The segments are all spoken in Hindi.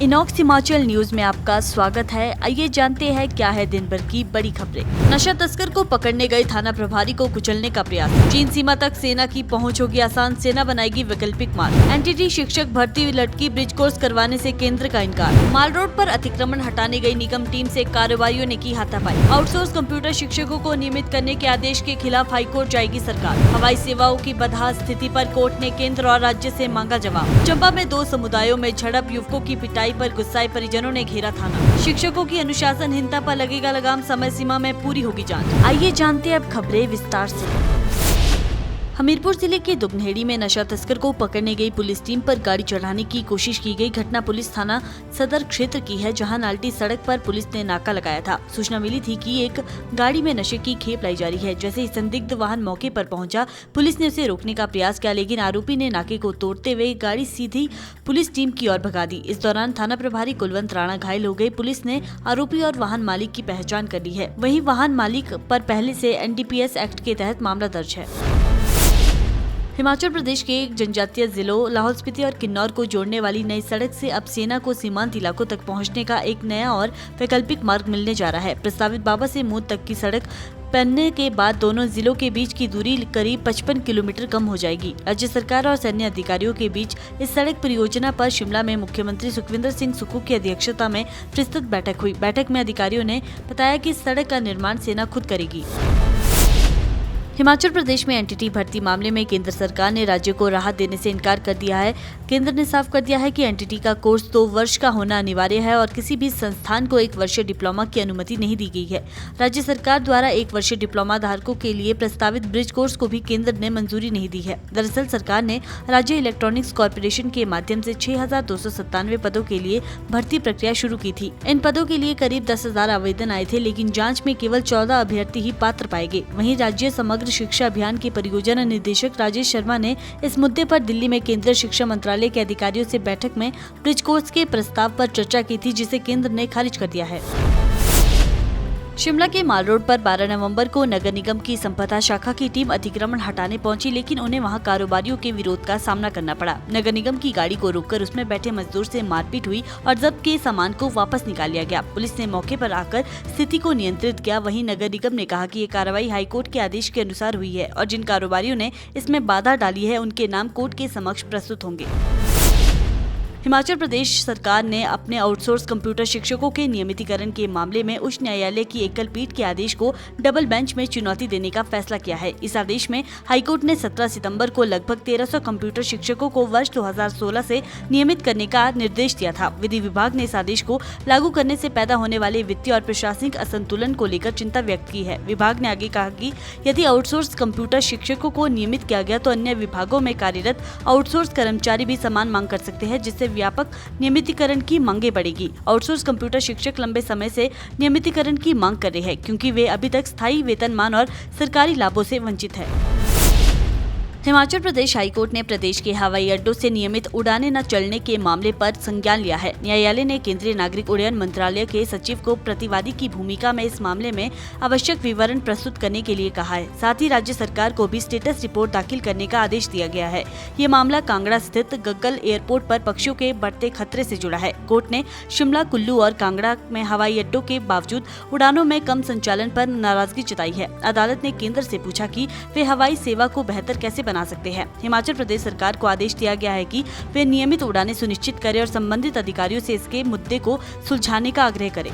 इनॉक्स हिमाचल न्यूज में आपका स्वागत है। आइए जानते हैं क्या है दिन भर की बड़ी खबरें। नशा तस्कर को पकड़ने गए थाना प्रभारी को कुचलने का प्रयास। चीन सीमा तक सेना की पहुंच होगी आसान, सेना बनाएगी वैकल्पिक मार्ग। एनटीटी शिक्षक भर्ती लटकी, ब्रिज कोर्स करवाने से केंद्र का इनकार। माल रोड पर अतिक्रमण हटाने गई निगम टीम से कार्रवाइयों ने की हाथापाई। आउटसोर्स कंप्यूटर शिक्षकों को नियमित करने के आदेश के खिलाफ हाईकोर्ट जाएगी सरकार। हवाई सेवाओं की बदहाल स्थिति पर कोर्ट ने केंद्र और राज्य से मांगा जवाब। चंबा में 2 समुदायों में झड़प, युवकों की पिटाई पर गुस्साए परिजनों ने घेरा थाना। शिक्षकों की अनुशासनहीनता पर लगेगा लगाम, समय सीमा में पूरी होगी जांच। आइए जानते हैं अब खबरें विस्तार से। हमीरपुर जिले के दुगनहेड़ी में नशा तस्कर को पकड़ने गई पुलिस टीम पर गाड़ी चढ़ाने की कोशिश की गई। घटना पुलिस थाना सदर क्षेत्र की है, जहां नाल्टी सड़क पर पुलिस ने नाका लगाया था। सूचना मिली थी कि एक गाड़ी में नशे की खेप लाई जा रही है। जैसे ही संदिग्ध वाहन मौके पर पहुंचा, पुलिस ने उसे रोकने का प्रयास किया, लेकिन आरोपी ने नाके को तोड़ते हुए गाड़ी सीधी पुलिस टीम की ओर भगा दी। इस दौरान थाना प्रभारी कुलवंत राणा घायल हो गए। पुलिस ने आरोपी और वाहन मालिक की पहचान कर ली है। वहीं वाहन मालिक पर पहले से NDPS एक्ट के तहत मामला दर्ज है। हिमाचल प्रदेश के जनजातीय जिलों लाहौल स्पीति और किन्नौर को जोड़ने वाली नई सड़क से अब सेना को सीमांत इलाकों तक पहुंचने का एक नया और वैकल्पिक मार्ग मिलने जा रहा है। प्रस्तावित बाबा से मूद तक की सड़क बनने के बाद दोनों जिलों के बीच की दूरी करीब 55 किलोमीटर कम हो जाएगी। राज्य सरकार और सैन्य अधिकारियों के बीच इस सड़क परियोजना पर शिमला में मुख्यमंत्री सुखविंदर सिंह सुक्खू की अध्यक्षता में विस्तृत बैठक हुई। बैठक में अधिकारियों ने बताया कि इस सड़क का निर्माण सेना खुद करेगी। हिमाचल प्रदेश में एनटीटी भर्ती मामले में केंद्र सरकार ने राज्य को राहत देने से इनकार कर दिया है। केंद्र ने साफ कर दिया है कि एनटीटी का कोर्स 2 वर्ष का होना अनिवार्य है और किसी भी संस्थान को 1 वर्षीय डिप्लोमा की अनुमति नहीं दी गई है। राज्य सरकार द्वारा 1 वर्षीय डिप्लोमा धारकों के लिए प्रस्तावित ब्रिज कोर्स को भी केंद्र ने मंजूरी नहीं दी है। दरअसल सरकार ने राज्य इलेक्ट्रॉनिक्स कॉर्पोरेशन के माध्यम से 6297 पदों के लिए भर्ती प्रक्रिया शुरू की थी। इन पदों के लिए करीब 10,000 आवेदन आए थे, लेकिन जाँच में केवल 14 अभ्यर्थी ही पात्र पाए गए। वहीं राज्य समग्र शिक्षा अभियान के परियोजना निदेशक राजेश शर्मा ने इस मुद्दे पर दिल्ली में केंद्रीय शिक्षा मंत्रालय के अधिकारियों से बैठक में ब्रिज कोर्स के प्रस्ताव पर चर्चा की थी, जिसे केंद्र ने खारिज कर दिया है। शिमला के माल रोड पर 12 नवंबर को नगर निगम की संपदा शाखा की टीम अतिक्रमण हटाने पहुंची, लेकिन उन्हें वहां कारोबारियों के विरोध का सामना करना पड़ा। नगर निगम की गाड़ी को रोककर उसमें बैठे मजदूर से मारपीट हुई और जब्त के सामान को वापस निकाल लिया गया। पुलिस ने मौके पर आकर स्थिति को नियंत्रित किया। वहीं नगर निगम ने कहा कि ये कार्रवाई हाईकोर्ट के आदेश के अनुसार हुई है और जिन कारोबारियों ने इसमें बाधा डाली है उनके नाम कोर्ट के समक्ष प्रस्तुत होंगे। हिमाचल प्रदेश सरकार ने अपने आउटसोर्स कंप्यूटर शिक्षकों के नियमितीकरण के मामले में उच्च न्यायालय की एकल पीठ के आदेश को डबल बेंच में चुनौती देने का फैसला किया है। इस आदेश में हाईकोर्ट ने 17 सितंबर को लगभग 1300 कंप्यूटर शिक्षकों को वर्ष 2016 से नियमित करने का निर्देश दिया था। विधि विभाग ने इस आदेश को लागू करने से पैदा होने वाले वित्तीय और प्रशासनिक असंतुलन को लेकर चिंता व्यक्त की है। विभाग ने आगे कहा कि यदि आउटसोर्स कंप्यूटर शिक्षकों को नियमित किया गया तो अन्य विभागों में कार्यरत आउटसोर्स कर्मचारी भी समान मांग कर सकते हैं, जिससे व्यापक नियमितीकरण की मांगे बढ़ेगी। आउटसोर्स कंप्यूटर शिक्षक लंबे समय से नियमितीकरण की मांग कर रहे हैं, क्योंकि वे अभी तक स्थायी वेतनमान और सरकारी लाभों से वंचित हैं। हिमाचल प्रदेश हाईकोर्ट ने प्रदेश के हवाई अड्डों से नियमित उड़ानें न चलने के मामले पर संज्ञान लिया है। न्यायालय ने केंद्रीय नागरिक उड्डयन मंत्रालय के सचिव को प्रतिवादी की भूमिका में इस मामले में आवश्यक विवरण प्रस्तुत करने के लिए कहा है। साथ ही राज्य सरकार को भी स्टेटस रिपोर्ट दाखिल करने का आदेश दिया गया है। ये मामला कांगड़ा स्थित गग्गल एयरपोर्ट पर पक्षियों के बढ़ते खतरे से जुड़ा है। कोर्ट ने शिमला, कुल्लू और कांगड़ा में हवाई अड्डों के बावजूद उड़ानों में कम संचालन पर नाराजगी जताई है। अदालत ने केंद्र से पूछा कि वे हवाई सेवा को बेहतर कैसे बना सकते हैं। हिमाचल प्रदेश सरकार को आदेश दिया गया है कि वे नियमित उड़ानें सुनिश्चित करें और संबंधित अधिकारियों से इसके मुद्दे को सुलझाने का आग्रह करें।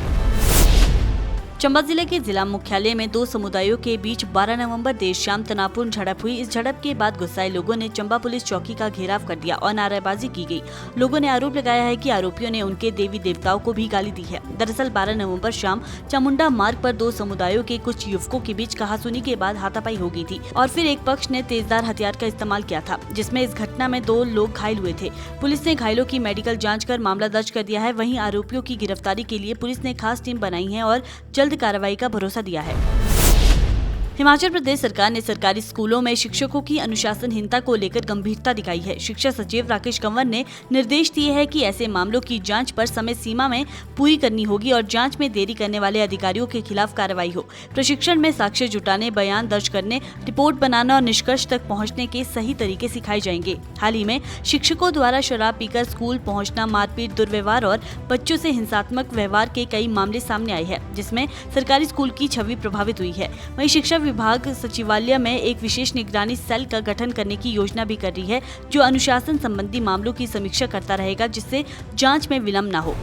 चंबा जिले के जिला मुख्यालय में 2 समुदायों के बीच 12 नवंबर देर शाम तनावपूर्ण झड़प हुई। इस झड़प के बाद गुस्साए लोगों ने चंबा पुलिस चौकी का घेराव कर दिया और नारेबाजी की गई। लोगों ने आरोप लगाया है कि आरोपियों ने उनके देवी देवताओं को भी गाली दी है। दरअसल 12 नवंबर शाम चामुंडा मार्ग पर 2 समुदायों के कुछ युवकों के बीच कहासुनी के बाद हाथापाई हो गई थी और फिर एक पक्ष ने तेजधार हथियार का इस्तेमाल किया था, जिसमें इस घटना में 2 लोग घायल हुए थे। पुलिस ने घायलों की मेडिकल जाँच कर मामला दर्ज कर दिया है। वहीं आरोपियों की गिरफ्तारी के लिए पुलिस ने खास टीम बनाई है और जल्द कार्रवाई का भरोसा दिया है। हिमाचल प्रदेश सरकार ने सरकारी स्कूलों में शिक्षकों की अनुशासनहीनता को लेकर गंभीरता दिखाई है। शिक्षा सचिव राकेश कंवर ने निर्देश दिए हैं कि ऐसे मामलों की जांच पर समय सीमा में पूरी करनी होगी और जांच में देरी करने वाले अधिकारियों के खिलाफ कार्रवाई हो। प्रशिक्षण में साक्ष्य जुटाने, बयान दर्ज करने, रिपोर्ट बनाना और निष्कर्ष तक पहुँचने के सही तरीके सिखाए जाएंगे। हाल ही में शिक्षकों द्वारा शराब पीकर स्कूल पहुँचना, मारपीट, दुर्व्यवहार और बच्चों से हिंसात्मक व्यवहार के कई मामले सामने आए हैं, जिसमें सरकारी स्कूल की छवि प्रभावित हुई है। वहीं शिक्षा विभाग सचिवालय में एक विशेष निगरानी सेल का गठन करने की योजना भी कर रही है, जो अनुशासन संबंधी मामलों की समीक्षा करता रहेगा, जिससे जांच में विलंब न हो।